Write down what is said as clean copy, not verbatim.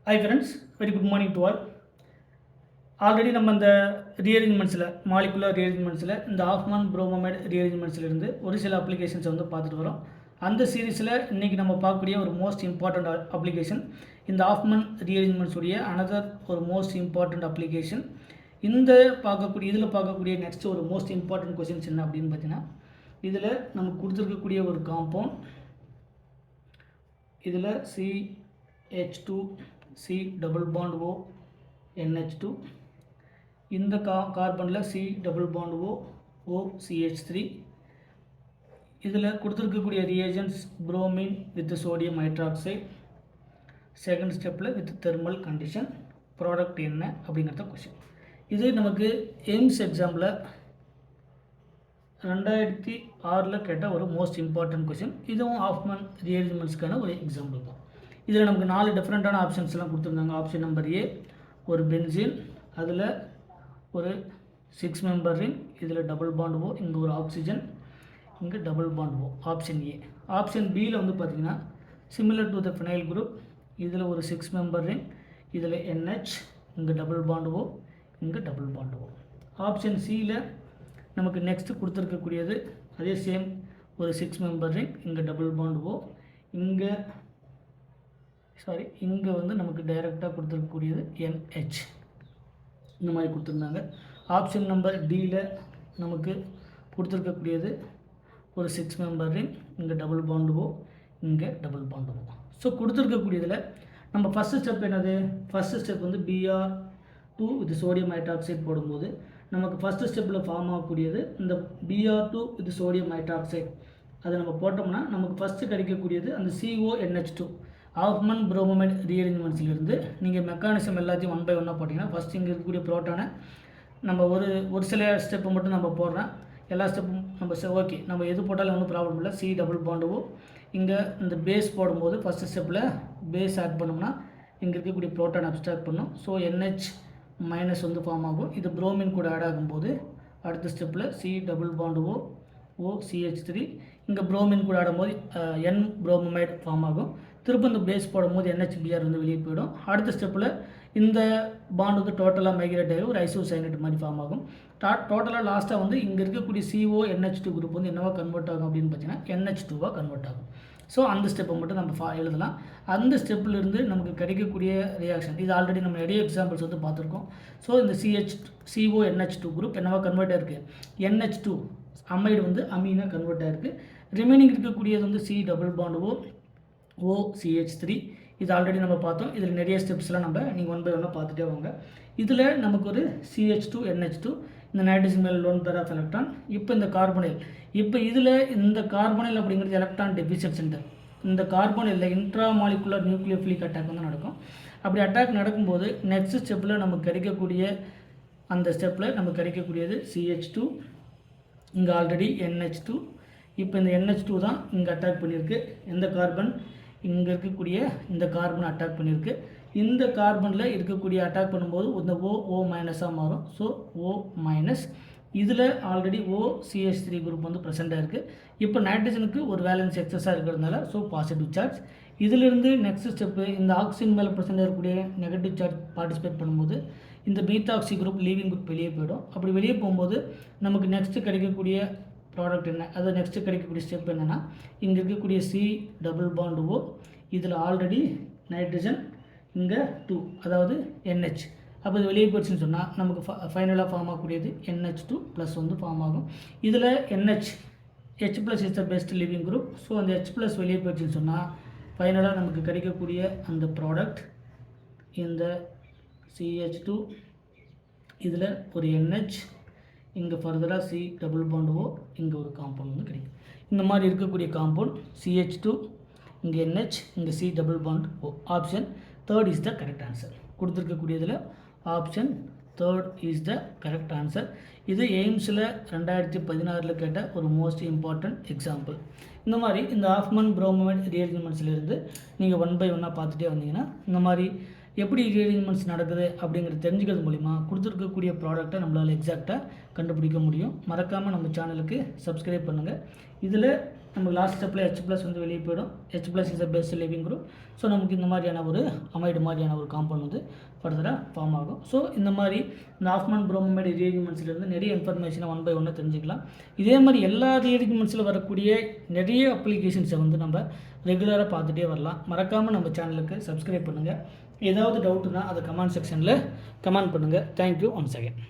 Hi friends, very good morning to all. Already நம்ம இந்த ரீஅரேஞ்ச்மெண்ட்ஸில் molecular ரீஅரேஞ்ச்மெண்ட்ஸில் இந்த ஆஃப்மன் புரோமோமைட் ரீஅரேஞ்ச்மெண்ட்ஸ்லேருந்து ஒரு சில அப்ளிகேஷன்ஸை வந்து பார்த்துட்டு வரோம். அந்த சீரீஸில் இன்றைக்கி நம்ம பார்க்கக்கூடிய ஒரு மோஸ்ட் இம்பார்ட்டண்ட் அப்ளிகேஷன் இந்த ஆஃப்மன் ரீஅரேஞ்ச்மெண்ட்ஸுடைய அனதர் ஒரு மோஸ்ட் இம்பார்ட்டண்ட் அப்ளிகேஷன். இதில் பார்க்கக்கூடிய நெக்ஸ்ட் ஒரு மோஸ்ட் இம்பார்ட்டண்ட் கொஸ்டின்ஸ் என்ன அப்படின்னு பார்த்தீங்கன்னா, இதில் நமக்கு கொடுத்துருக்கக்கூடிய ஒரு காம்பவுண்ட், இதில் CH2 C double bond O NH2, இந்த கார்பனில் C double bond O OCH3. இதில் கொடுத்துருக்கக்கூடிய reagents bromine with sodium hydroxide. Second ஸ்டெப்பில் வித் தெர்மல் கண்டிஷன். ப்ராடக்ட் என்ன அப்படிங்கிறத கொஸ்டின். இது நமக்கு எய்ம்ஸ் எக்ஸாமில் 2006 கேட்ட ஒரு மோஸ்ட் இம்பார்ட்டன்ட் கொஸ்டின். இதுவும் ஆஃப்மன் ரீஅரேஞ்ச்மெண்ட்ஸ்க்கான ஒரு எக்ஸாம்பிள் தான். இதில் நமக்கு 4 டிஃப்ரெண்ட்டான ஆப்ஷன்ஸ்லாம் கொடுத்துருந்தாங்க. ஆப்ஷன் நம்பர் A ஒரு பென்சின், அதில் ஒரு 6 மெம்பர் ரிங், இதில் டபுள் பாண்ட் O, இங்கே ஒரு ஆக்சிஜன், இங்கே double bond O. Option A. Option Bயில் வந்து பார்த்திங்கன்னா similar to the phenyl group, இதில் ஒரு 6 மெம்பர் ரிங், இதில் NH, இங்கே டபுள் பாண்ட் O, இங்கே டபுள் பாண்ட் O. ஆப்ஷன் Cயில் நமக்கு நெக்ஸ்ட்டு கொடுத்துருக்கக்கூடியது அதே சேம் ஒரு 6 மெம்பர் ரிங், இங்கே டபுள் பாண்ட் O, இங்கே வந்து நமக்கு டைரெக்டாக கொடுத்துருக்கக்கூடியது NH, இந்த மாதிரி கொடுத்துருந்தாங்க. ஆப்ஷன் நம்பர் Dயில் நமக்கு கொடுத்துருக்கக்கூடியது ஒரு 6 மெம்பர் ரிங், இங்கே டபுள் பாண்ட் O, இங்கே டபுள் பாண்ட் O. ஸோ கொடுத்துருக்கக்கூடியதில் நம்ம ஃபஸ்ட்டு ஸ்டெப் என்னது? ஃபஸ்ட்டு ஸ்டெப் வந்து Br2 வித் சோடியம் ஹைட்ராக்சைடு போடும்போது நமக்கு ஃபஸ்ட்டு ஸ்டெப்பில் ஃபார்ம் ஆகக்கூடியது இந்த Br2 வித் சோடியம் ஹைட்ராக்சைடு. அதை நம்ம போட்டோம்னா நமக்கு ஃபஸ்ட்டு கிடைக்கக்கூடியது அந்த CONH2. ஆஃப்மன் புரோமோமைட் ரீஅரேஞ்ச்மெண்ட்ஸ்லேருந்து நீங்கள் மெக்கானிசம் எல்லாத்தையும் 1 by 1 போட்டிங்கன்னா ஃபஸ்ட் இங்கே இருக்கக்கூடிய ப்ரோட்டானை நம்ம ஒரு சில ஸ்டெப்பு மட்டும் நம்ம போடுறோம். எல்லா ஸ்டெப்பும் நம்ம ஓகே, நம்ம எது போட்டாலும் ஒன்றும் ப்ராப்ளம் இல்லை. C டபுள் பாண்ட் O, இங்கே இந்த பேஸ் போடும்போது ஃபஸ்ட்டு ஸ்டெப்பில் பேஸ் ஆட் பண்ணோம்னா இங்கே இருக்கக்கூடிய ப்ரோட்டான் அப்ஸ்ட்ராக்ட் பண்ணும். ஸோ NH மைனஸ் வந்து ஃபார்ம் ஆகும். இது புரோமின் கூட ஆட் ஆகும்போது அடுத்த ஸ்டெப்பில் C double bond O OCH3, இங்கே புரோமின் கூட ஆடும்போது N புரோமோமைட் ஃபார்ம் ஆகும். திரும்ப இந்த பேஸ் போடும்போது NHBr வந்து வெளியே போயிடும். அடுத்த ஸ்டெப்பில் இந்த பாண்ட் வந்து டோட்டலாக மைக்ரேட் ஆகி ஒரு ஐசோசைனேட் மாதிரி ஃபார்ம் ஆகும். டோட்டலாக லாஸ்ட்டாக வந்து இங்கே இருக்கக்கூடிய CONH2 குரூப் வந்து என்னவா கன்வெர்ட் ஆகும் அப்படின்னு பார்த்தீங்கன்னா NH2வாக கன்வெர்ட் ஆகும். ஸோ அந்த ஸ்டெப்பை மட்டும் நம்ம எழுதலாம். அந்த ஸ்டெப்பிலிருந்து நமக்கு கிடைக்கக்கூடிய ரியாக்ஷன் இது ஆல்ரெடி நம்ம நிறைய எக்ஸாம்பிள்ஸ் வந்து பார்த்துருக்கோம். ஸோ இந்த CONH2 குரூப் என்னவா கன்வெர்ட் ஆகிருக்கு? NH2 அமைடு வந்து அமீனாக கன்வெர்ட் ஆகிருக்கு. ரிமைனிங் இருக்கக்கூடியது வந்து C double bond O OCH3. இது ஆல்ரெடி நம்ம பார்த்தோம். இதில் நிறைய ஸ்டெப்ஸ்லாம் நீங்கள் 1 by 1 பார்த்துட்டே வாங்க. இதில் நமக்கு ஒரு CH2 NH2, இந்த நைட்ரஜன் மேல் லோன் பேர் ஆஃப் எலக்ட்ரான். இப்போ இந்த கார்பனைல், இப்போ இதில் இந்த கார்பனைல் அப்படிங்கிறது எலக்ட்ரான் டெபிசிட் சென்டர். இந்த கார்பனைலில் இன்ட்ரா மாலிகுலர் நியூக்ளியோஃபிலிக் அட்டாக் வந்து நடக்கும். அப்படி அட்டாக் நடக்கும்போது நெக்ஸ்ட் ஸ்டெப்பில் நமக்கு கிடைக்கக்கூடிய அந்த ஸ்டெப்பில் நமக்கு கிடைக்கக்கூடியது CH2, இங்கே ஆல்ரெடி NH2. இப்போ இந்த NH2 தான் இங்கே அட்டாக் பண்ணியிருக்கு. எந்த கார்பன்? இங்கே இருக்கக்கூடிய இந்த கார்பன் அட்டாக் பண்ணியிருக்கு. இந்த கார்பனில் இருக்கக்கூடிய அட்டாக் பண்ணும்போது இந்த O மைனஸாக மாறும். So O minus. இதில் ஆல்ரெடி OCH3 குரூப் வந்து ப்ரெசென்ட்டாக இருக்குது. இப்போ நைட்ரஜனுக்கு ஒரு வேலன்ஸ் எக்ஸஸாக இருக்கிறதுனால ஸோ பாசிட்டிவ் சார்ஜ். இதிலிருந்து நெக்ஸ்ட் ஸ்டெப்பு இந்த ஆக்சிஜன் மேலே ப்ரெசென்ட்டாக இருக்கக்கூடிய நெகட்டிவ் சார்ஜ் பார்ட்டிசிபேட் பண்ணும்போது இந்த மீத்தாக்சி குரூப் லீவிங் குரூப் வெளியே போயிடும். அப்படி வெளியே போகும்போது நமக்கு நெக்ஸ்ட்டு கிடைக்கக்கூடிய ப்ராடக்ட் என்ன? அது நெக்ஸ்ட்டு கிடைக்கக்கூடிய ஸ்டெப் என்னென்னா, இங்கே இருக்கக்கூடிய C டபுள் பாண்ட் O, இதில் ஆல்ரெடி நைட்ரஜன், இங்கே 2 அதாவது NH. அப்போ இது வெளியே போயிடுச்சுன்னு சொன்னால் நமக்கு ஃபைனலாக ஃபார்ம் ஆகக்கூடியது NH2 ப்ளஸ் வந்து ஃபார்ம் ஆகும். இதில் H plus is the best living group. So அந்த H ப்ளஸ் வெளியே போயிடுச்சுன்னு சொன்னால் ஃபைனலாக நமக்கு கிடைக்கக்கூடிய அந்த ப்ராடக்ட் இந்த CH2, இதில் ஒரு NH, இங்கே ஃபர்தராக C டபுள் பாண்ட் O, இங்கே ஒரு காம்பவுண்ட் வந்து கிடைக்கும். இந்த மாதிரி இருக்கக்கூடிய காம்பவுண்ட் CH2, இங்கே NH, இங்கே C double bond O. Option 3 is the correct answer. கொடுத்துருக்கக்கூடியதில் option 3 is the correct answer. இது எய்ம்ஸில் 2016 கேட்ட ஒரு மோஸ்ட் இம்பார்ட்டன்ட் எக்ஸாம்பிள். இந்த மாதிரி இந்த ஆஃப்மன் புரோமோமைட் ரீஅரேஞ்ச்மெண்ட்ஸ்லேருந்து நீங்கள் 1 by 1 பார்த்துட்டே வந்தீங்கன்னா இந்த மாதிரி எப்படி ரீஅரேஞ்ச்மெண்ட்ஸ் நடக்குது அப்படிங்கிறது தெரிஞ்சுக்கிறது மூலிமா கொடுத்துருக்கக்கூடிய ப்ராடக்ட்டை நம்மளால் எக்ஸாக்டாக கண்டுபிடிக்க முடியும். மறக்காமல் நம்ம சேனலுக்கு சப்ஸ்கிரைப் பண்ணுங்கள். இதில் நம்ம லாஸ்ட் ஸ்டெப்பில் H+ வந்து வெளியே போயிடும். H+ is the best living group. So நமக்கு இந்த மாதிரியான ஒரு அமைடு மாதிரியான ஒரு காம்பவுண்ட் வந்து ஃபர்தராக ஃபார்ம் ஆகும். ஸோ இந்த மாதிரி இந்த ஆஃப்மன் புரோமமைடு ரீஅரேஞ்ச்மெண்ட்ஸ்லேருந்து நிறைய இன்ஃபர்மேஷனை 1 by 1 தெரிஞ்சுக்கலாம். இதே மாதிரி எல்லா ரீஅரேஞ்ச்மெண்ட்ஸில் வரக்கூடிய நிறைய அப்ளிகேஷன்ஸை வந்து நம்ம ரெகுலராக பார்த்துட்டே வரலாம். மறக்காமல் நம்ம சேனலுக்கு சப்ஸ்கிரைப் பண்ணுங்கள். ஏதாவது டவுட்டுனா அதை கமெண்ட் செக்ஷனில் கமெண்ட் பண்ணுங்கள். Thank you once again.